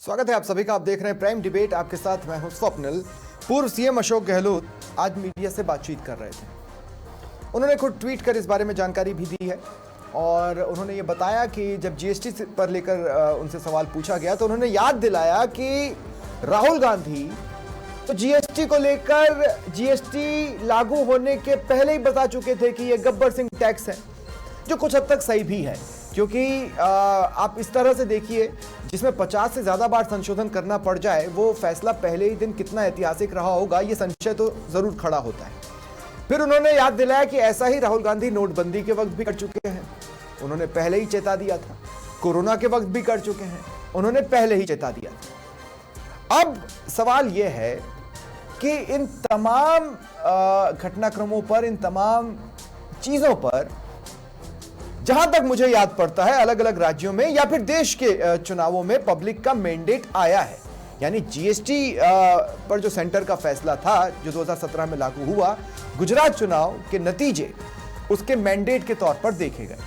स्वागत है आप सभी का। आप देख रहे हैं प्राइम डिबेट। आपके साथ मैं हूं स्वप्निल। पूर्व सीएम अशोक गहलोत आज मीडिया से बातचीत कर रहे थे। उन्होंने खुद ट्वीट कर इस बारे में जानकारी भी दी है और उन्होंने ये बताया कि जब जीएसटी पर लेकर उनसे सवाल पूछा गया तो उन्होंने याद दिलाया कि राहुल गांधी तो जीएसटी को लेकर जीएसटी लागू होने के पहले ही बता चुके थे कि ये गब्बर सिंह टैक्स है, जो कुछ हद तक सही भी है, क्योंकि आप इस तरह से देखिए जिसमें 50 से ज्यादा बार संशोधन करना पड़ जाए, वो फैसला पहले ही दिन कितना ऐतिहासिक रहा होगा, ये संशय तो जरूर खड़ा होता है। फिर उन्होंने याद दिलाया कि ऐसा ही राहुल गांधी नोटबंदी के वक्त भी कर चुके हैं, उन्होंने पहले ही चेता दिया था। कोरोना के वक्त भी कर चुके हैं, उन्होंने पहले ही चेता दिया था। अब सवाल यह है कि इन तमाम घटनाक्रमों पर, इन तमाम चीजों पर, जहां तक मुझे याद पड़ता है, अलग अलग राज्यों में या फिर देश के चुनावों में पब्लिक का मैंडेट आया है। यानी जीएसटी पर जो सेंटर का फैसला था, जो 2017 में लागू हुआ, गुजरात चुनाव के नतीजे उसके मैंडेट के तौर पर देखे गए।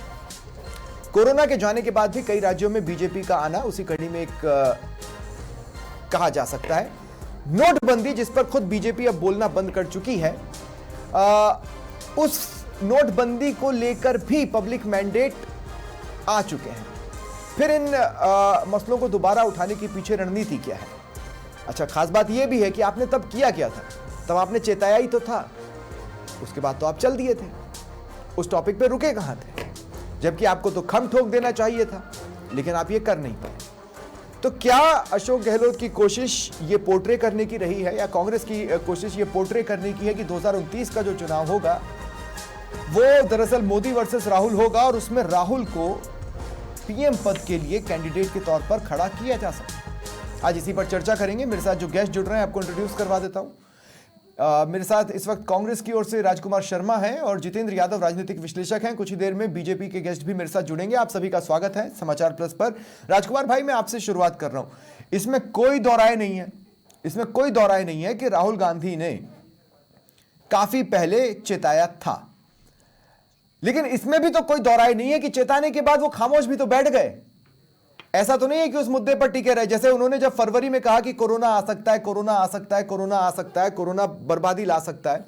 कोरोना के जाने के बाद भी कई राज्यों में बीजेपी का आना उसी कड़ी में एक कहा जा सकता है। नोटबंदी, जिस पर खुद बीजेपी अब बोलना बंद कर चुकी है, उस नोटबंदी को लेकर भी पब्लिक मैंडेट आ चुके हैं। फिर इन मसलों को दोबारा उठाने के पीछे रणनीति क्या है? अच्छा, खास बात यह भी है कि आपने तब किया क्या था? तब आपने चेताया ही तो था, उसके बाद तो आप चल दिए थे। उस टॉपिक पे रुके कहां थे? जबकि आपको तो खम ठोक देना चाहिए था, लेकिन आप ये कर नहीं पाए। तो क्या अशोक गहलोत की कोशिश ये पोर्ट्रे करने की रही है, या कांग्रेस की कोशिश ये पोर्ट्रे करने की है कि 2029 का जो चुनाव होगा वो दरअसल मोदी वर्सेस राहुल होगा और उसमें राहुल को पीएम पद के लिए कैंडिडेट के तौर पर खड़ा किया जा सकता है? आज इसी पर चर्चा करेंगे। मेरे साथ जो गेस्ट जुड़ रहे हैं आपको इंट्रोड्यूस करवा देता हूं। मेरे साथ इस वक्त कांग्रेस की ओर से राजकुमार शर्मा हैं और जितेंद्र यादव राजनीतिक विश्लेषक हैं। कुछ ही देर में बीजेपी के गेस्ट भी मेरे साथ जुड़ेंगे। आप सभी का स्वागत है समाचार प्लस पर। राजकुमार भाई, मैं आपसे शुरुआत कर रहा हूं। इसमें कोई दौराय नहीं है कि राहुल गांधी ने काफी पहले चेताया था, लेकिन इसमें भी तो कोई दौराय नहीं है कि चेताने के बाद वो खामोश भी तो बैठ गए। ऐसा तो नहीं है कि उस मुद्दे पर टिके रहे। जैसे उन्होंने जब फरवरी में कहा कि कोरोना आ सकता है, कोरोना आ सकता है, कोरोना आ सकता है, कोरोना बर्बादी ला सकता है,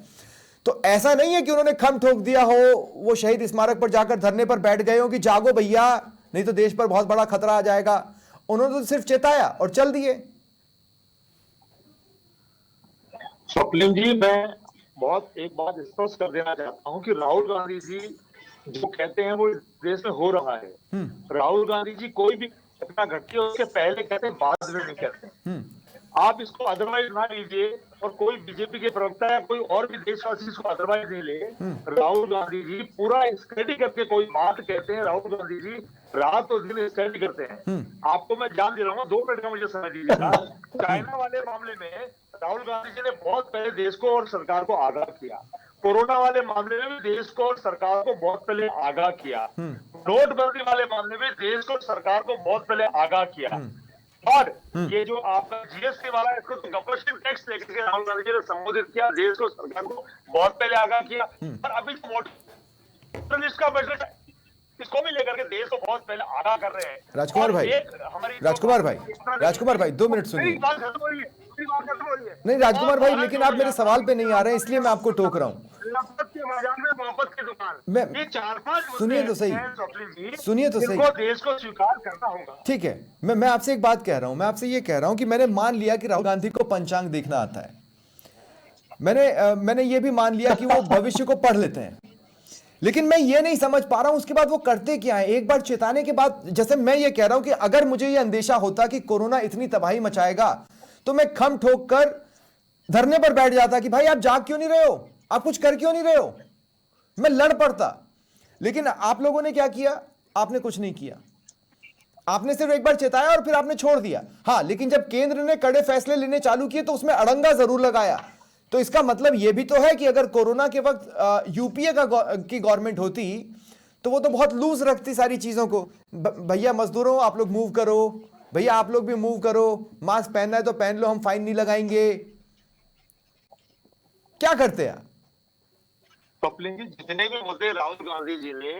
तो ऐसा नहीं है कि उन्होंने खम ठोक दिया हो, वो शहीद स्मारक पर जाकर धरने पर बैठ गए हो कि जागो भैया, नहीं तो देश पर बहुत बड़ा खतरा आ जाएगा। उन्होंने तो सिर्फ चेताया और चल दिए। स्वप्निल जी, मैं एक बात स्पष्ट कर देना चाहता हूं कि राहुल गांधी जी जो कहते हैं वो इस देश में हो रहा है। राहुल गांधी जी कोई भी घटना घटती है उसके पहले कहते हैं, बाद में नहीं कहते। आप इसको अदरवाइज ना लीजिए और कोई बीजेपी के प्रवक्ता या कोई और भी देशवासी इसको अदरवाइज नहीं ले। राहुल गांधी जी पूरा स्टडी करके कोई बात कहते हैं। राहुल गांधी जी रात और दिन स्टडी करते हैं। आपको मैं जान दे रहा हूँ, 2 मिनट का मुझे समय दीजिएगा। चाइना वाले मामले में राहुल गांधी जी ने बहुत पहले देश को और सरकार को आगाह किया। कोरोना वाले मामले में भी देश को और सरकार को बहुत पहले आगाह किया। नोटबंदी वाले मामले में देश को सरकार को बहुत पहले आगाह किया। और ये जो आपका जीएसटी वाला है, इसको तो गब्बर सिंह टैक्स लेकर के राहुल गांधी जी ने संबोधित किया, देश को सरकार को बहुत पहले आगाह किया। और अभी जो वोटर लिस्ट का बजट है, इसको भी लेकर के देश को बहुत पहले आगाह कर रहे हैं। राजकुमार भाई 2 मिनट सुनिए। नहीं राजकुमार भाई, लेकिन आप मेरे सवाल पे नहीं आ रहे हैं, इसलिए मैं आपको टोक रहा हूँ। सुनिए तो सही, देश को स्वीकार करना होगा। ठीक है, मैं आपसे एक बात कह रहा हूं। मैं आपसे ये कह रहा हूं कि मैंने मान लिया कि राहुल गांधी को पंचांग देखना आता है। मैंने ये भी मान लिया कि वो भविष्य को पढ़ लेते हैं, लेकिन मैं ये नहीं समझ पा रहा हूं उसके बाद वो करते क्या है। एक बार चेताने के बाद, जैसे मैं ये कह रहा हूं कि अगर मुझे ये अंदेशा होता कि कोरोना इतनी तबाही मचाएगा तो मैं खम ठोक कर धरने पर बैठ जाता कि भाई आप जाग क्यों नहीं रहे हो, आप कुछ कर क्यों नहीं रहे हो, मैं लड़ पड़ता। लेकिन आप लोगों ने क्या किया? आपने कुछ नहीं किया। आपने सिर्फ एक बार चेताया और फिर आपने छोड़ दिया। हाँ, लेकिन जब केंद्र ने कड़े फैसले लेने चालू किए तो उसमें अड़ंगा जरूर लगाया। तो इसका मतलब यह भी तो है कि अगर कोरोना के वक्त यूपीए की गवर्नमेंट होती तो वो तो बहुत लूज रखती सारी चीजों को। भैया मजदूरों आप लोग मूव करो, भैया आप लोग भी मूव करो, मास्क पहनना है तो पहन लो, हम फाइन नहीं लगाएंगे। क्या करते हैं? स्वप्निल जी, जितने भी मुद्दे राहुल गांधी जी ने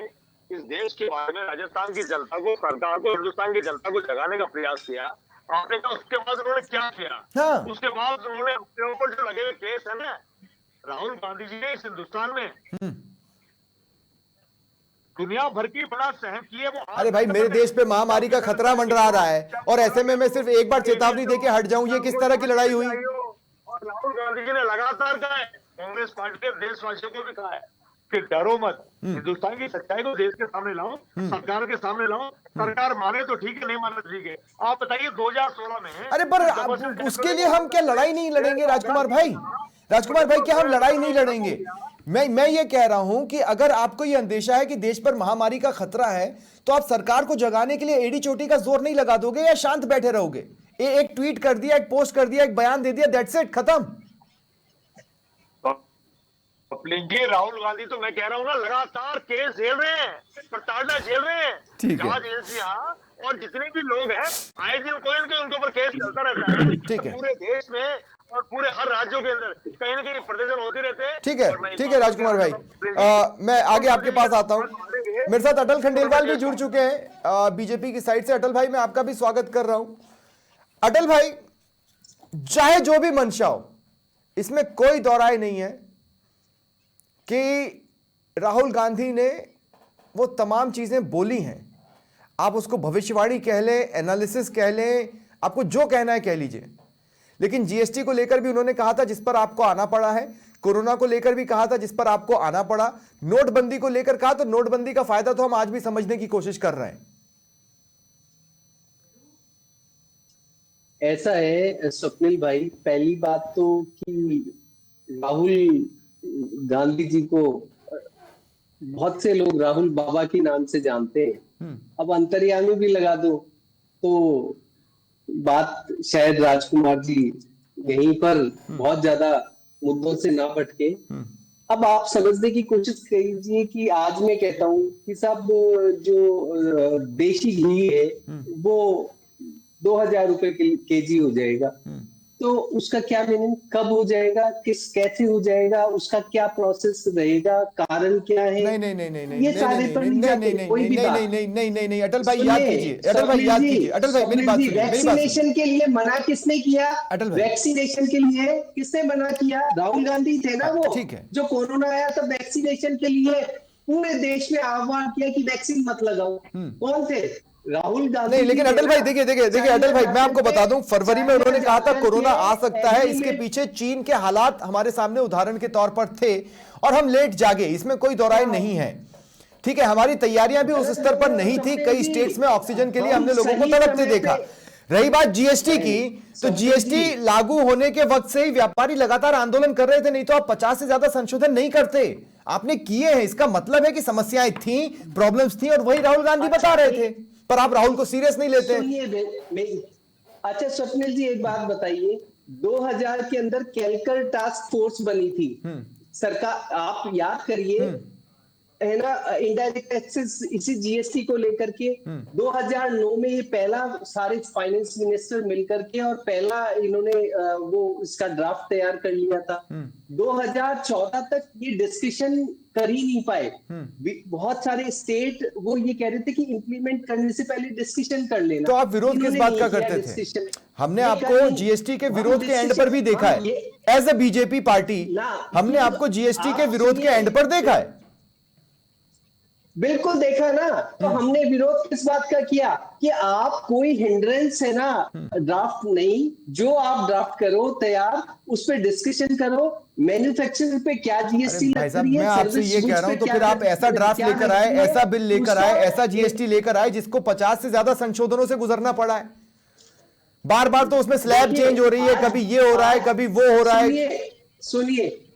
इस देश के बारे में राजस्थान की जनता को, सरकार को, हिंदुस्तान की जनता को जगाने का प्रयास किया, आपने कहा उसके बाद उन्होंने क्या किया? हाँ। उसके बाद उन्होंने अपने ऊपर जो लगे हुए केस है ना, राहुल गांधी जी ने इस हिंदुस्तान में दुनिया भर की बड़ा सहन की है। वो अरे भाई, मेरे देश पे महामारी का खतरा मंडरा रहा है और ऐसे में मैं सिर्फ एक बार चेतावनी देके हट जाऊं, ये किस तरह की लड़ाई हुई? और राहुल गांधी जी ने लगातार कहा है, कांग्रेस पार्टी के देशवासियों को भी कहा है कि डरो मत, हिंदुस्तान की सच्चाई को देश के सामने लाओ, सरकार के सामने लाओ, सरकार माने तो ठीक है, नहीं माने तो ठीक है। आप बताइए 2016 में, अरे पर उसके लिए हम क्या लड़ाई नहीं लड़ेंगे राजकुमार भाई? राजकुमार भाई, क्या हम लड़ाई नहीं लड़ेंगे? मैं ये कह रहा हूं कि अगर आपको ये अंदेशा है कि देश पर महामारी का खतरा है, तो आप सरकार को जगाने के लिए एड़ी चोटी का जोर नहीं लगा दोगे या शांत बैठे रहोगे? एक ट्वीट कर दिया, एक पोस्ट कर दिया, एक बयान दे दिया, दैट्स इट, खत्म। जी राहुल गांधी तो मैं कह रहा हूँ ना, लगातार केस झेल रहे हैं, प्रताड़ना झेल रहे हैं, जांच एजेंसियां और जितने भी लोग हैं, आए दिन कोई न कोई उनके ऊपर केस चलता रहता है। ठीक है, पूरे देश में और पूरे हर राज्यों के अंदर कहीं ना कहीं प्रदर्शन होते रहते हैं। ठीक है राजकुमार भाई, मैं आगे आपके पास आता हूं। मेरे साथ अटल खंडेलवाल भी जुड़ चुके हैं बीजेपी की साइड से। अटल भाई, मैं आपका भी स्वागत कर रहा हूं। अटल भाई, चाहे जो भी मंशा हो, इसमें कोई दो राय नहीं है कि राहुल गांधी ने वो तमाम चीजें बोली हैं, आप उसको भविष्यवाणी कह लें, एनालिसिस कह लें, आपको जो कहना है कह लीजिए, लेकिन जीएसटी को लेकर भी उन्होंने कहा था जिस पर आपको आना पड़ा है, कोरोना को लेकर भी कहा था जिस पर आपको आना पड़ा, नोटबंदी को लेकर कहा, तो नोटबंदी का फायदा तो हम आज भी समझने की कोशिश कर रहे हैं। ऐसा है स्वप्निल भाई, पहली बात तो कि राहुल गांधी जी को बहुत से लोग राहुल बाबा के नाम से जानते हैं। अब अंतर्यामी भी लगा दो तो बात शायद राजकुमार जी यहीं पर बहुत ज्यादा मुद्दों से ना भटके। अब आप समझने की कोशिश कीजिए कि आज मैं कहता हूं कि सब जो देशी घी है वो 2000 रुपए केजी हो जाएगा, तो उसका क्या मीनिंग, कब हो जाएगा, कैसे हो जाएगा, उसका क्या प्रोसेस रहेगा, कारण क्या है? नहीं, ये सारे पर नहीं, अटल भाई याद कीजिए, अटल भाई याद कीजिए, अटल भाई मेरी बात सुनिए, वैक्सीनेशन के लिए मना किसने किया? अटल भाई, वैक्सीनेशन के लिए किसने मना किया? राहुल गांधी थे ना वो, ठीक है, जो कोरोना आया तो वैक्सीनेशन के लिए पूरे देश में आह्वान किया कि वैक्सीन मत लगाओ। कौन थे? राहुल गांधी। नहीं, लेकिन अटल भाई देखिए अटल भाई, मैं आपको बता दूं, फरवरी में उन्होंने कहा था कोरोना आ सकता है, इसके पीछे चीन के हालात हमारे सामने उदाहरण के तौर पर थे और हम लेट जागे, इसमें कोई दो राय नहीं है। ठीक है, हमारी तैयारियां भी उस स्तर पर नहीं थी, कई स्टेट्स में ऑक्सीजन के लिए हमने लोगों को तड़पते देखा। रही बात जीएसटी की, तो जीएसटी लागू होने के वक्त से ही व्यापारी लगातार आंदोलन कर रहे थे, नहीं तो आप 50 से ज्यादा संशोधन नहीं करते। आपने किए हैं, इसका मतलब है कि समस्याएं थी, प्रॉब्लम्स थी, और वही राहुल गांधी बता रहे थे, पर आप राहुल को सीरियस नहीं लेते। अच्छा स्वप्निल जी, एक बात बताइए, 2000 के अंदर कैलकर टास्क फोर्स बनी थी सरकार, आप याद करिए, है ना, इनडायरेक्ट टैक्सेस, इसी जीएसटी को लेकर के 2009 में ये पहला सारे फाइनेंस मिनिस्टर मिलकर के और पहला इन्होंने वो इसका ड्राफ्ट तैयार कर लिया था। 2014 तक ये डिस्कशन कर ही नहीं पाए। बहुत सारे स्टेट वो ये कह रहे थे कि इंप्लीमेंट करने से पहले डिस्कशन कर लेना। तो आप विरोध किस बात का करते थे? हमने आपको जीएसटी के विरोध के एंड पर भी देखा है, एज ए बीजेपी पार्टी हमने आपको जीएसटी के विरोध के एंड पर देखा है। बिल्कुल देखा ना, तो हमने विरोध किस बात का किया कि आप कोई हिंड्रेंस है ना, ड्राफ्ट नहीं, जो आप ड्राफ्ट करो तैयार, उस पर डिस्कशन करो, मैन्युफैक्चरिंग पे क्या जीएसटी लग रही है, मैं आपसे ये कह रहा हूं, तो फिर आप ऐसा ड्राफ्ट लेकर आए, ऐसा बिल लेकर आए, ऐसा जीएसटी लेकर आए जिसको 50 से ज्यादा संशोधनों से गुजरना पड़ा है। बार बार तो उसमें स्लैब चेंज हो रही है, कभी ये हो रहा है, कभी वो हो रहा है।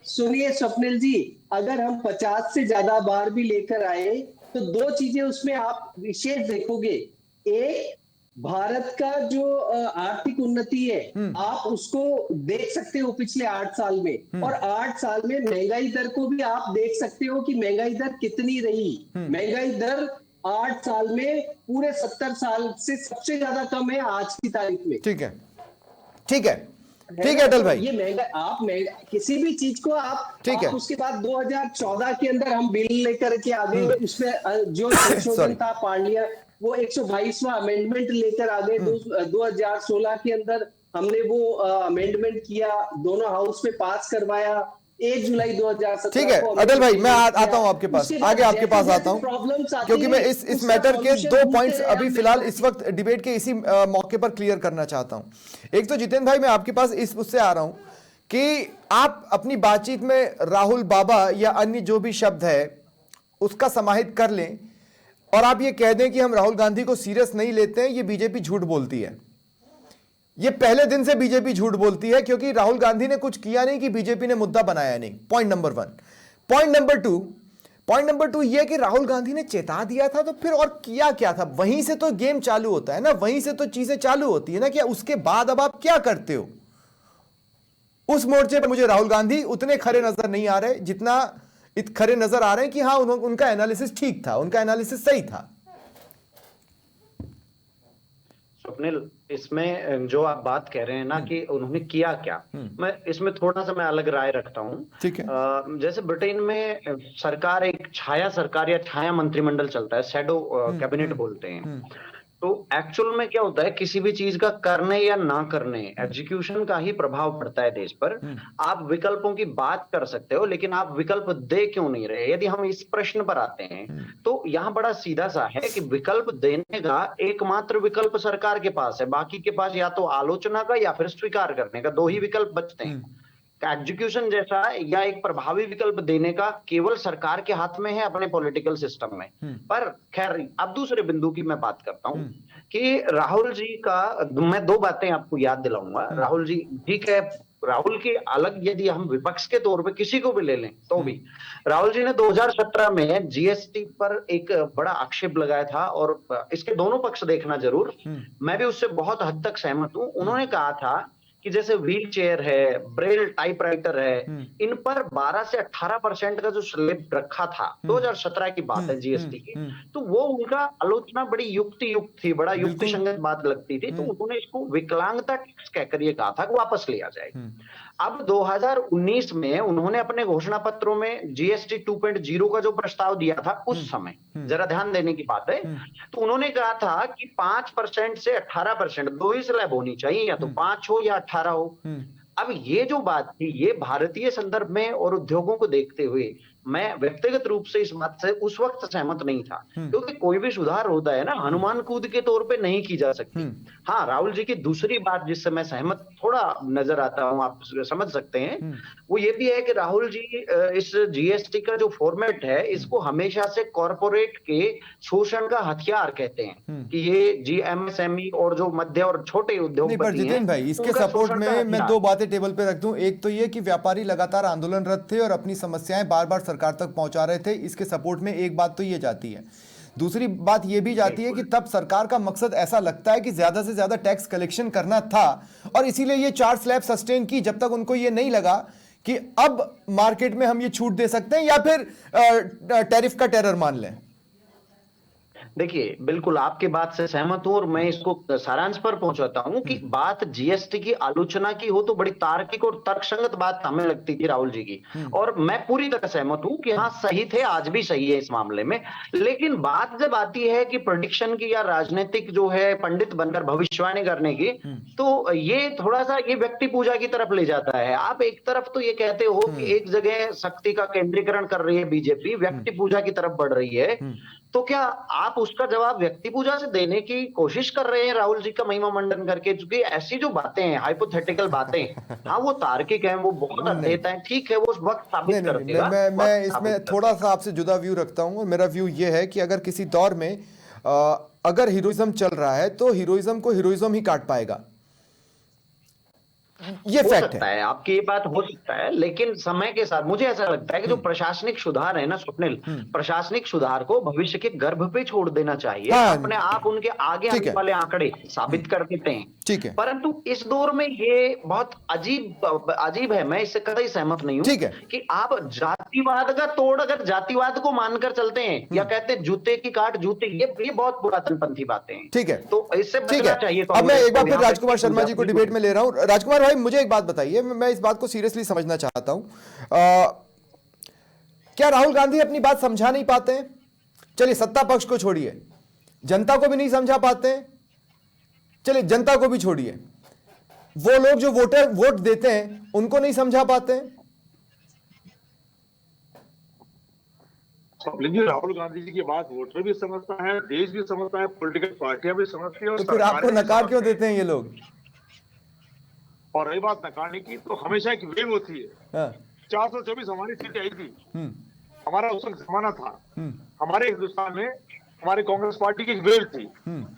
सुनिए स्वप्निल जी, अगर हम 50 से ज्यादा बार भी लेकर आए तो दो चीजें उसमें आप विशेष देखोगे। एक, भारत का जो आर्थिक उन्नति है आप उसको देख सकते हो पिछले 8 साल में, और 8 साल में महंगाई दर को भी आप देख सकते हो कि महंगाई दर कितनी रही। महंगाई दर 8 साल में पूरे 70 साल से सबसे ज्यादा कम है आज की तारीख में। ठीक है, ठीक है, ठीक है अटल भाई, ये आप किसी भी चीज को आप, ठीक है, उसके बाद 2014 के अंदर हम बिल लेकर के आगे, उसमें जो संशोधन था वो 122वां अमेंडमेंट लेकर आ गए। 2016 के अंदर हमने वो अमेंडमेंट किया, दोनों हाउस में पास करवाया। 1 जुलाई 2017 ठीक है अटल भाई, मैं आता हूं आपके पास, आगे आपके पास आता हूं, क्योंकि मैं इस मैटर के 2 पॉइंट्स अभी फिलहाल इस वक्त डिबेट के इसी मौके पर क्लियर करना चाहता हूं। एक तो जितेंद्र भाई, मैं आपके पास इस उससे आ रहा हूं कि आप अपनी बातचीत में राहुल बाबा या अन्य जो भी शब्द है उसका समाहित कर लें और आप ये कह दें कि हम राहुल गांधी को सीरियस नहीं लेते हैं, ये बीजेपी झूठ बोलती है। ये पहले दिन से बीजेपी झूठ बोलती है, क्योंकि राहुल गांधी ने कुछ किया नहीं कि बीजेपी ने मुद्दा बनाया नहीं। Point number 1। पॉइंट नंबर 2 यह कि राहुल गांधी ने चेता दिया था तो फिर और किया क्या था? वहीं से तो गेम चालू होता है ना, वहीं से तो चीजें चालू होती है ना, कि उसके बाद अब आप क्या करते हो? उस मोर्चे पर मुझे राहुल गांधी उतने खरे नजर नहीं आ रहे जितना खरे नजर आ रहे हैं कि हाँ उनका एनालिसिस ठीक था, उनका एनालिसिस सही था। स्वप्निल, इसमें जो आप बात कह रहे हैं ना कि उन्होंने किया क्या, मैं इसमें थोड़ा सा मैं अलग राय रखता हूं। ठीक है। जैसे ब्रिटेन में सरकार एक छाया सरकार या छाया मंत्रिमंडल चलता है, शैडो कैबिनेट बोलते हैं। तो एक्चुअल में क्या होता है, किसी भी चीज का करने या ना करने, एग्जीक्यूशन का ही प्रभाव पड़ता है देश पर। आप विकल्पों की बात कर सकते हो, लेकिन आप विकल्प दे क्यों नहीं रहे? यदि हम इस प्रश्न पर आते हैं तो यहाँ बड़ा सीधा सा है कि विकल्प देने का एकमात्र विकल्प सरकार के पास है, बाकी के पास या तो आलोचना का या फिर स्वीकार करने का, 2 ही विकल्प बचते हैं। एग्जीक्यूशन जैसा या एक प्रभावी विकल्प देने का केवल सरकार के हाथ में है अपने पॉलिटिकल सिस्टम में। पर खैर, अब दूसरे बिंदु की मैं बात करता हूं कि राहुल जी का मैं 2 बातें आपको याद दिलाऊंगा। राहुल जी, ठीक है, राहुल की अलग यदि हम विपक्ष के तौर पे किसी को भी ले लें तो भी राहुल जी ने 2017 में जीएसटी पर एक बड़ा आक्षेप लगाया था, और इसके दोनों पक्ष देखना जरूर। मैं भी उससे बहुत हद तक सहमत हूं। उन्होंने कहा था कि जैसे व्हील चेयर है, ब्रेल टाइपराइटर है, इन पर 12 से 18% का जो स्लैब रखा था, 2017 की बात है जीएसटी की, तो वो उनका आलोचना बड़ी युक्त थी, बड़ा युक्ति संगत बात लगती थी। तो उन्होंने इसको विकलांगता टैक्स कहकर ये कहा था कि वापस लिया जाए। अब 2019 में उन्होंने अपने घोषणा पत्रों में जीएसटी 2.0 का जो प्रस्ताव दिया था उस समय, जरा ध्यान देने की बात है, तो उन्होंने कहा था कि 5% से 18%, 2 ही स्लैब होनी चाहिए, या तो 5 हो या 18 हो। अब ये जो बात थी, ये भारतीय संदर्भ में और उद्योगों को देखते हुए मैं व्यक्तिगत रूप से इस बात से उस वक्त सहमत नहीं था, क्योंकि कोई भी सुधार होता है ना, हनुमान कूद के तौर पे नहीं की जा सकती। हाँ, राहुल जी की दूसरी बात जिससे मैं सहमत थोड़ा नजर आता हूं, आप समझ सकते हैं, वो ये भी है कि राहुल जी इस जीएसटी का जो फॉर्मेट है, इसको हमेशा से कॉर्पोरेट के शोषण का हथियार कहते हैं कि ये जीएमएसएमई और जो मध्य और छोटे उद्योगपति हैं। जितेंद्र भाई, इसके सपोर्ट में मैं 2 बातें टेबल पे रख दूं। एक तो ये कि व्यापारी लगातार आंदोलनरत थे और अपनी समस्याएं बार-बार सरकार तक पहुंचा रहे थे, इसके सपोर्ट में एक बात तो ये जाती है। दूसरी बात ये भी जाती है कि तब सरकार का मकसद ऐसा लगता है कि ज्यादा से ज्यादा टैक्स कलेक्शन करना था, और इसीलिए ये 4 स्लैब सस्टेन की, जब तक उनको ये नहीं लगा कि अब मार्केट में हम ये छूट दे सकते हैं या फिर टैरिफ का टेरर मान लें। देखिए, बिल्कुल आपके बात से सहमत हूं, और मैं इसको सारांश पर पहुंचाता हूं कि बात जीएसटी की आलोचना की हो तो बड़ी तार्किक और तर्कसंगत बात हमें लगती थी राहुल जी की, और मैं पूरी तरह सहमत हूं कि हाँ सही थे, आज भी सही है इस मामले में। लेकिन बात जब आती है कि प्रेडिक्शन की या राजनीतिक जो है पंडित बनकर भविष्यवाणी करने की, तो ये थोड़ा सा ये व्यक्ति पूजा की तरफ ले जाता है। आप एक तरफ तो ये कहते हो कि एक जगह शक्ति का केंद्रीकरण कर रही है बीजेपी, व्यक्ति पूजा की तरफ बढ़ रही है, तो क्या आप उसका जवाब व्यक्ति पूजा से देने की कोशिश कर रहे हैं राहुल जी का महिमा मंडन करके? क्योंकि ऐसी जो बातें हैं, हाइपोथेटिकल बातें, हाँ वो तार्किक हैं, वो बहुत अद्भुत हैं, ठीक है, वो उस वक्त साबित कर देगा। मैं इसमें थोड़ा सा आपसे जुदा व्यू रखता हूं, और मेरा व्यू ये है कि अगर किसी दौर में अगर हीरोइज्म चल रहा है तो हीरोइज्म को हीरोइज्म ही काट पाएगा, ये फैक्ट है। आपकी ये बात हो सकता है, लेकिन समय के साथ मुझे ऐसा लगता है कि जो प्रशासनिक सुधार है ना स्वप्निल, प्रशासनिक सुधार को भविष्य के गर्भ पे छोड़ देना चाहिए। हाँ, अपने आप उनके आगे आने वाले आंकड़े साबित कर देते हैं। ठीक है, परंतु इस दौर में ये बहुत अजीब है, मैं इससे कतई सहमत नहीं हूं कि आप जातिवाद का तोड़ अगर जातिवाद को मानकर चलते हैं या कहते हैं जूते की काट जूते, ये बहुत पुरातनपंथी बातें हैं। ठीक है, तो इससे बचना चाहिए। अब मैं एक बार फिर राजकुमार शर्मा जी को डिबेट में ले रहा हूं। राजकुमार भाई, मुझे एक बात बताइए, मैं इस बात को सीरियसली समझना चाहता हूं, क्या राहुल गांधी अपनी बात समझा नहीं पाते हैं? चलिए सत्ता पक्ष को छोड़िए, जनता को भी नहीं समझा पाते हैं। चलिए जनता को भी छोड़िए, वो लोग जो वोट देते हैं उनको नहीं समझा पाते हैं। राहुल गांधी जी की बात वोटर भी समझता है, देश भी समझता है, पॉलिटिकल पार्टियां भी समझती है। तो फिर आपको नकार क्यों देते हैं ये लोग? और रही बात नकारने की, तो हमेशा एक वेव होती है। हाँ। 424 हमारी सीटें आई थी, हमारा उस वक्त जमाना था। हमारे हिंदुस्तान में हमारे कांग्रेस पार्टी की एक वेव थी।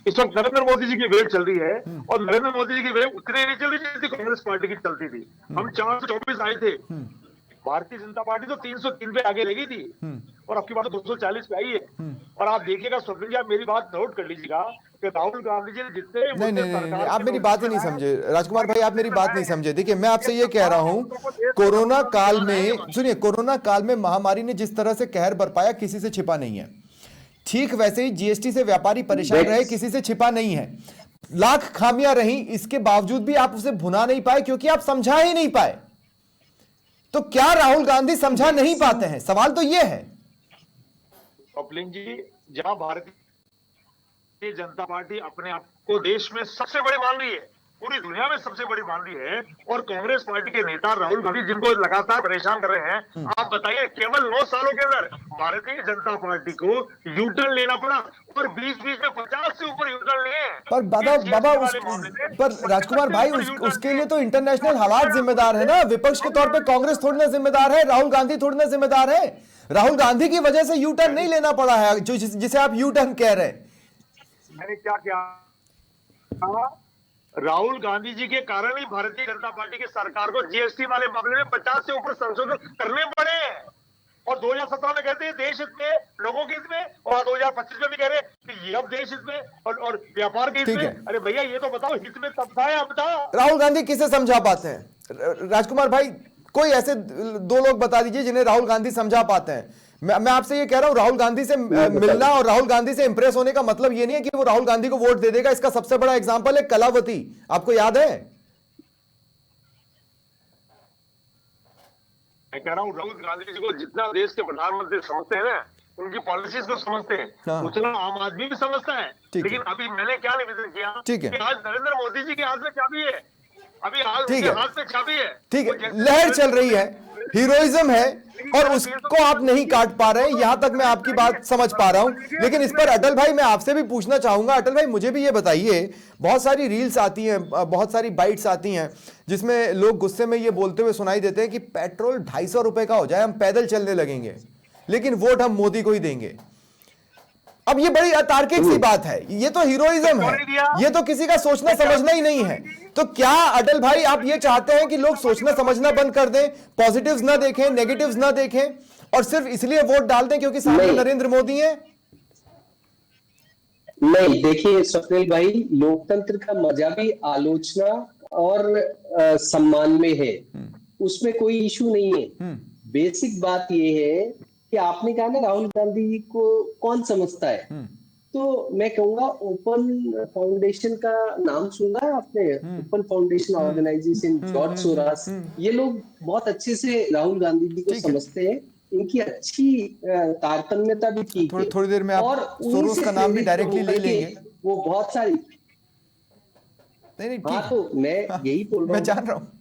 इस वक्त नरेंद्र मोदी जी की वेव चल रही है, और नरेंद्र मोदी जी की वेव उतनी नहीं चल रही जितनी कांग्रेस पार्टी की चलती थी। हम 424 आए थे, भारतीय जनता पार्टी तो 303 पे आगे रह गई थी, और आपकी बात 240 पे आई है। और आप देखिएगा स्वप्निल जी, आप मेरी बात नोट कर लीजिएगा कि राहुल गांधी जी ने जितने नहीं, आप मेरी बात ही नहीं समझे राजकुमार भाई, आप मेरी बात नहीं समझे। देखिए मैं आपसे ये कह रहा हूं, कोरोना काल में, सुनिए, कोरोना काल में महामारी ने जिस तरह से कहर बरपाया किसी से छिपा नहीं है। ठीक वैसे ही जीएसटी से व्यापारी परेशान रहे, किसी से छिपा नहीं है। लाख खामियां रही, इसके बावजूद भी आप उसे भुना नहीं पाए क्योंकि आप समझा ही नहीं पाए। तो क्या राहुल गांधी समझा नहीं पाते हैं? सवाल तो यह है। कपिल जी, जहां भारतीय जनता पार्टी अपने आप को देश में सबसे बड़ी मान रही है, पूरी दुनिया में सबसे बड़ी मान रही है, और कांग्रेस पार्टी के नेता राहुल गांधी जिनको लगातार परेशान कर रहे हैं, आप बताइए केवल 9 सालों के अंदर भारतीय जनता पार्टी को यूटर्न लेना पड़ा, और बीच में 50 से ऊपर यूटर्न लिए। पर बाबा पर राजकुमार भाई, उसके लिए तो इंटरनेशनल हालात जिम्मेदार है ना। विपक्ष के तौर पे कांग्रेस थोड़ी ना जिम्मेदार है, राहुल गांधी थोड़ी ना जिम्मेदार है। राहुल गांधी की वजह से यूटर्न नहीं लेना पड़ा है, जिसे आप यूटर्न कह रहे हैं। मैंने क्या किया? राहुल गांधी जी के कारण ही भारतीय जनता पार्टी की सरकार को जीएसटी वाले मामले में 50 से ऊपर संशोधन करने पड़े हैं। और 2017 में कहते हैं देश हित में, लोगों के हित में, और 2025 में भी कह रहे हैं कि ये अब देश हित में और व्यापार के हित में। अरे भैया ये तो बताओ, हित में तब था या अब था? राहुल गांधी किसे समझा पाते हैं? राजकुमार भाई, कोई ऐसे 2 लोग बता दीजिए जिन्हें राहुल गांधी समझा पाते हैं। मैं आपसे ये कह रहा हूं, राहुल गांधी से मिलना और राहुल गांधी से इंप्रेस होने का मतलब ये नहीं है कि वो राहुल गांधी को वोट दे देगा। इसका सबसे बड़ा एग्जांपल है कलावती, आपको याद है? मैं कह रहा हूं राहुल गांधी जी को जितना देश के प्रधानमंत्री समझते हैं ना, उनकी पॉलिसीज को समझते हैं, उतना आम आदमी भी समझता है। लेकिन अभी मैंने क्या निवेदन किया कि आज नरेंद्र मोदी जी के हाथ में चाबी है, अभी हाथ में चाबी है, ठीक है, लहर चल रही है, हीरोइज्म है, और उसको आप नहीं काट पा रहे हैं। यहां तक मैं आपकी बात समझ पा रहा हूं। लेकिन इस पर अटल भाई, मैं आपसे भी पूछना चाहूंगा। अटल भाई, मुझे भी ये बताइए, बहुत सारी रील्स आती हैं, बहुत सारी बाइट्स आती हैं, जिसमें लोग गुस्से में ये बोलते हुए सुनाई देते हैं कि पेट्रोल 250 रुपए का हो जाए, हम पैदल चलने लगेंगे, लेकिन वोट हम मोदी को ही देंगे। अब ये बड़ी अतार्किक सी बात है, ये तो हीरोइज्म है, ये तो किसी का सोचना समझना ही नहीं है। तो क्या अटल भाई आप ये चाहते हैं कि लोग सोचना समझना बंद कर दें, पॉजिटिव्स ना देखें, नेगेटिव्स ना देखें, और सिर्फ इसलिए वोट डाल दें क्योंकि सामने नरेंद्र मोदी है? नहीं, देखिए स्वप्निल भाई, लोकतंत्र का मजा भी आलोचना और सम्मान में है, उसमें कोई इशू नहीं है। बेसिक बात यह है कि आपने कहा ना राहुल गांधी को कौन समझता है, तो मैं कहूंगा ओपन फाउंडेशन का नाम सुना है आपने? ओपन फाउंडेशन ऑर्गेनाइजेशन, जॉर्ज सोरास, ये लोग बहुत अच्छे से राहुल गांधी जी को समझते हैं। इनकी अच्छी तारतम्यता भी ठीक है। थोड़ी देर में आप सोरोस का नाम भी डायरेक्टली ले लेंगे, वो बहुत सारी नहीं, हाँ, तो मैं यही बोल रहा हूँ, मैं जान रहा हूँ,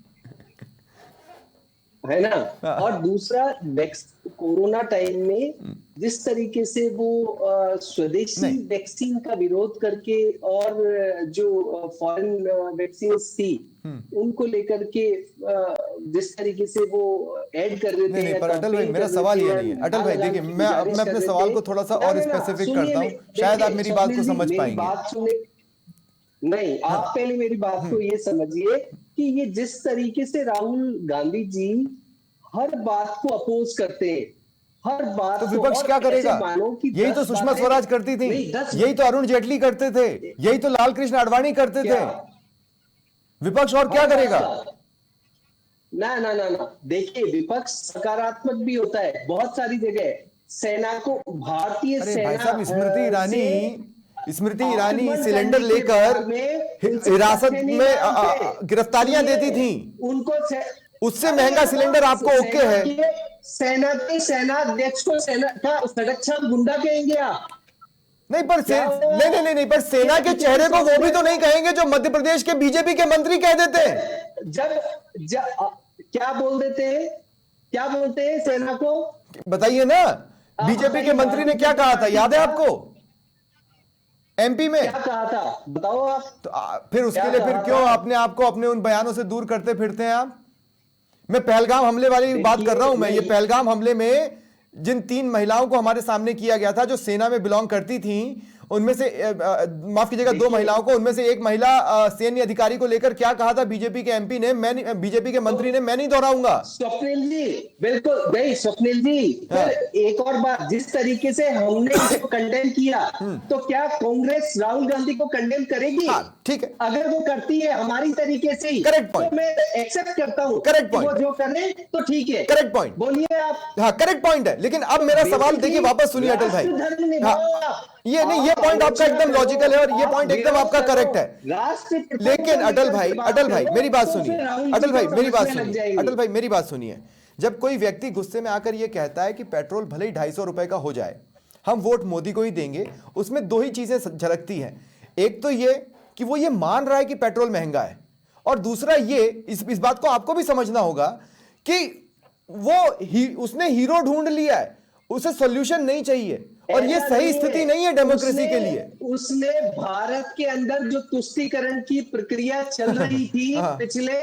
है ना। और दूसरा, कोरोना टाइम में जिस तरीके से वो स्वदेशी वैक्सीन का विरोध करके और जो फॉरेन वैक्सीन थी उनको लेकर के जिस तरीके से वो ऐड कर रहे थे। नहीं, पर अटल भाई मेरा सवाल ये नहीं है। अटल भाई देखिए, मैं अपने सवाल को थोड़ा सा और स्पेसिफिक करता हूँ, शायद आप मेरी बात को समझ पाएंगे। बात सुने, नहीं, आप पहले मेरी बात को ये समझिए कि ये जिस तरीके से राहुल गांधी जी हर बात को अपोज करते हैं, हर बात, तो विपक्ष क्या करेगा? यही तो सुषमा स्वराज करती थी, यही तो अरुण जेटली करते थे, यही तो लाल कृष्ण आडवाणी करते थे। विपक्ष और क्या करेगा? ना, देखिए, विपक्ष सकारात्मक भी होता है बहुत सारी जगह। सेना को, भारतीय सेना, स्मृति ईरानी सिलेंडर लेकर हिरासत में गिरफ्तारियां देती थी, उनको उससे महंगा सिलेंडर आपको ओके है। सेना के सेनाध्यक्ष को सेना का संरक्षक गुंडा कहेंगे आप? नहीं पर नहीं पर सेना के चेहरे को वो भी तो नहीं कहेंगे जो मध्य प्रदेश के बीजेपी के मंत्री कह देते हैं। क्या बोल देते हैं, क्या बोलते हैं सेना को, बताइए ना। बीजेपी के मंत्री ने क्या कहा था, याद है आपको? एमपी में क्या कहा था, बताओ आप। तो फिर उसके लिए फिर क्यों अपने आप को अपने उन बयानों से दूर करते फिरते हैं आप? मैं पहलगाम हमले वाली बात कर रहा हूं। मैं ये पहलगाम हमले में जिन 3 महिलाओं को हमारे सामने किया गया था, जो सेना में बिलोंग करती थी, उनमें से माफ कीजिएगा 2 महिलाओं को, उनमें से एक महिला सैन्य अधिकारी को लेकर क्या कहा था बीजेपी के एमपी ने, बीजेपी के मंत्री ने, मैं नहीं दोहराऊंगा। स्वप्निल जी बिल्कुल नहीं, स्वप्निल जी हाँ। एक और बात, जिस तरीके से हमने इसको कंडेम किया, तो क्या कांग्रेस राहुल गांधी को कंडेम करेगी? हाँ, ठीक है, अगर वो करती है हमारी तरीके से ही, करेक्ट पॉइंट, तो मैं एक्सेप्ट करता हूँ, करेक्ट पॉइंट, वो जो करे तो ठीक है, करेक्ट पॉइंट, बोलिए आप। हाँ करेक्ट पॉइंट है। लेकिन अब मेरा सवाल देखिए, वापस सुनिए अटल भाई। ये नहीं, ये पॉइंट आपका एकदम लॉजिकल है और ये पॉइंट एकदम आपका करेक्ट है। लेकिन अटल भाई मेरी बात सुनिए, अटल भाई मेरी बात सुनिए। जब कोई व्यक्ति गुस्से में आकर ये कहता है कि पेट्रोल भले ही 250 रुपए का हो जाए, हम वोट मोदी को ही देंगे, उसमें 2 ही चीजें झलकती हैं। एक तो ये कि वो ये मान रहा है कि पेट्रोल महंगा है, और दूसरा ये, इस बात को आपको भी समझना होगा कि उसने हीरो ढूंढ लिया है, उसे सॉल्यूशन नहीं चाहिए, और ये सही स्थिति नहीं है डेमोक्रेसी के लिए। उसने भारत के अंदर जो तुष्टीकरण की प्रक्रिया चल रही थी पिछले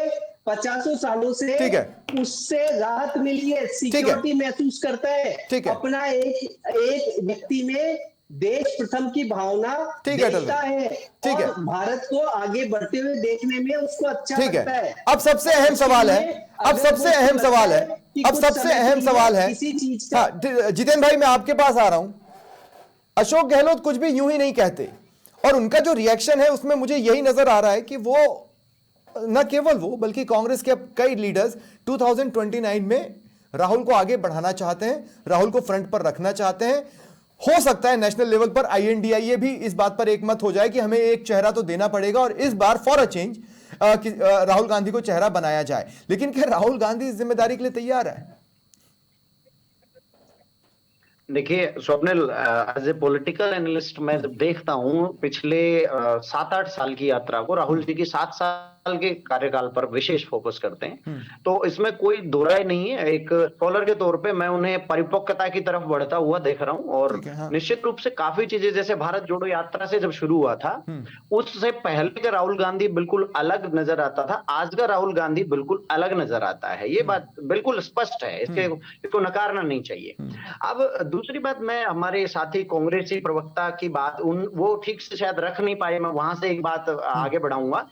50 सालों से, ठीक है, उससे राहत मिली है, सिक्योरिटी महसूस करता है, ठीक है, अपना एक व्यक्ति में देश प्रथम की भावना देखता है, ठीक है, भारत को आगे बढ़ते हुए देखने में उसको अच्छा लगता है। अब सबसे अहम सवाल है, किसी चीज का, जितेंद्र भाई मैं आपके पास आ रहा हूं। अशोक गहलोत कुछ भी यूं ही नहीं कहते, और उनका जो रिएक्शन है उसमें मुझे यही नजर आ रहा है कि वो न केवल वो बल्कि कांग्रेस के कई लीडर्स 2029 में राहुल को आगे बढ़ाना चाहते हैं, राहुल को फ्रंट पर रखना चाहते हैं। हो सकता है नेशनल लेवल पर INDIA भी इस बात पर एकमत हो जाए कि हमें एक चेहरा तो देना पड़ेगा और इस बार for a change Rahul Gandhi को चेहरा बनाया जाए। लेकिन क्या राहुल गांधी इस जिम्मेदारी के लिए तैयार है? देखिए Swapnil, as a political analyst मैं जब देखता हूं पिछले 7-8 साल की यात्रा को, राहुल जी की 7 साल के कार्यकाल पर विशेष फोकस करते हैं, तो इसमें कोई दो राय नहीं है। एक स्कॉलर के तौर पे मैं उन्हें परिपक्वता की तरफ बढ़ता हुआ देख रहा हूं, और निश्चित रूप से काफी चीजें, जैसे भारत जोड़ो यात्रा से जब शुरू हुआ था, उससे पहले का राहुल गांधी बिल्कुल अलग नजर आता था, आज का राहुल गांधी बिल्कुल अलग नजर आता है। ये बात बिल्कुल स्पष्ट है, इसको नकारना नहीं चाहिए। अब दूसरी बात, मैं हमारे साथी कांग्रेसी प्रवक्ता की बात वो ठीक से शायद रख नहीं पाए, मैं वहां से एक बात आगे बढ़ाऊंगा।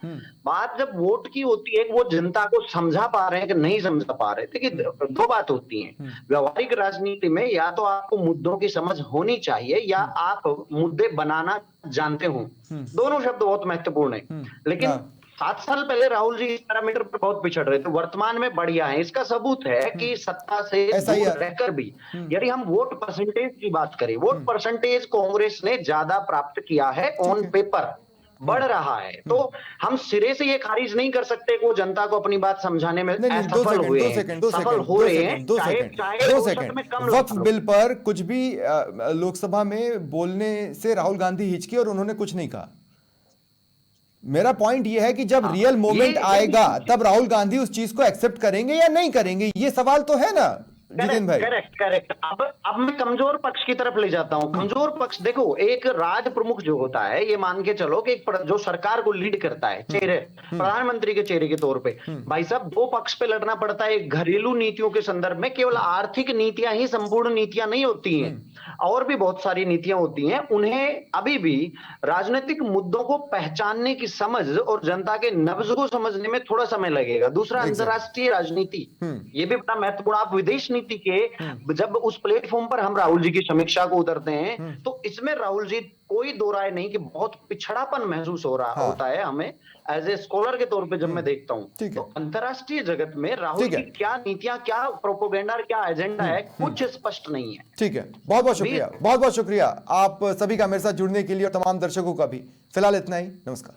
बात जब वोट की होती है, वो जनता को समझा पा रहे हैं कि नहीं समझा पा रहे। देखिए 2 बात होती हैं व्यवहारिक राजनीति में, या तो आपको मुद्दों की समझ होनी चाहिए या आप मुद्दे बनाना जानते हो। दोनों शब्द बहुत महत्वपूर्ण है। लेकिन 7 साल पहले राहुल जी इस पैरामीटर पर बहुत पिछड़ रहे थे, वर्तमान में बढ़िया है। इसका सबूत है कि सत्ता से दूर रहकर भी, यदि हम वोट परसेंटेज की बात करें, वोट परसेंटेज कांग्रेस ने ज्यादा प्राप्त किया है, ऑन पेपर बढ़ रहा है। तो हम सिरे से ये खारिज नहीं कर सकते कि वो जनता को अपनी बात समझाने में असफल हुए हैं, सफल हो रहे हैं। 2 सेकंड। वक्फ बिल पर कुछ भी लोकसभा में बोलने से राहुल गांधी हिचके और उन्होंने कुछ नहीं कहा। मेरा पॉइंट यह है कि जब रियल मोमेंट आएगा तब राहुल गांधी उस चीज को एक्सेप्ट करेंगे या नहीं करेंगे, ये सवाल तो है ना जितेंद्र भाई। करेक्ट। अब मैं कमजोर पक्ष की तरफ ले जाता हूं। कमजोर पक्ष देखो, एक राज प्रमुख जो होता है, ये मान के चलो कि एक जो सरकार को लीड करता है, चेहरे, प्रधानमंत्री के चेहरे के तौर पे, भाई साहब 2 पक्ष पे लड़ना पड़ता है। घरेलू नीतियों के संदर्भ में केवल आर्थिक नीतियां ही संपूर्ण नीतियां नहीं होती हैं, और भी बहुत सारी नीतियां होती हैं। उन्हें अभी भी राजनीतिक मुद्दों को पहचानने की समझ और जनता के नब्ज को समझने में थोड़ा समय लगेगा। दूसरा, अंतरराष्ट्रीय राजनीति, ये भी बड़ा महत्वपूर्ण। आप विदेश नीति के जब उस प्लेटफॉर्म पर हम राहुल जी की समीक्षा को उतरते हैं, तो इसमें राहुल जी कोई दो राय नहीं कि बहुत पिछड़ापन महसूस हो रहा होता है हमें एज ए स्कॉलर के तौर पे जब मैं देखता हूं। तो अंतरराष्ट्रीय जगत में राहुल की क्या नीतियां, क्या प्रोपोगेंडा, क्या एजेंडा है, कुछ स्पष्ट नहीं है। ठीक है, बहुत बहुत शुक्रिया आप सभी का मेरे साथ जुड़ने के लिए और तमाम दर्शकों का भी। फिलहाल इतना ही, नमस्कार।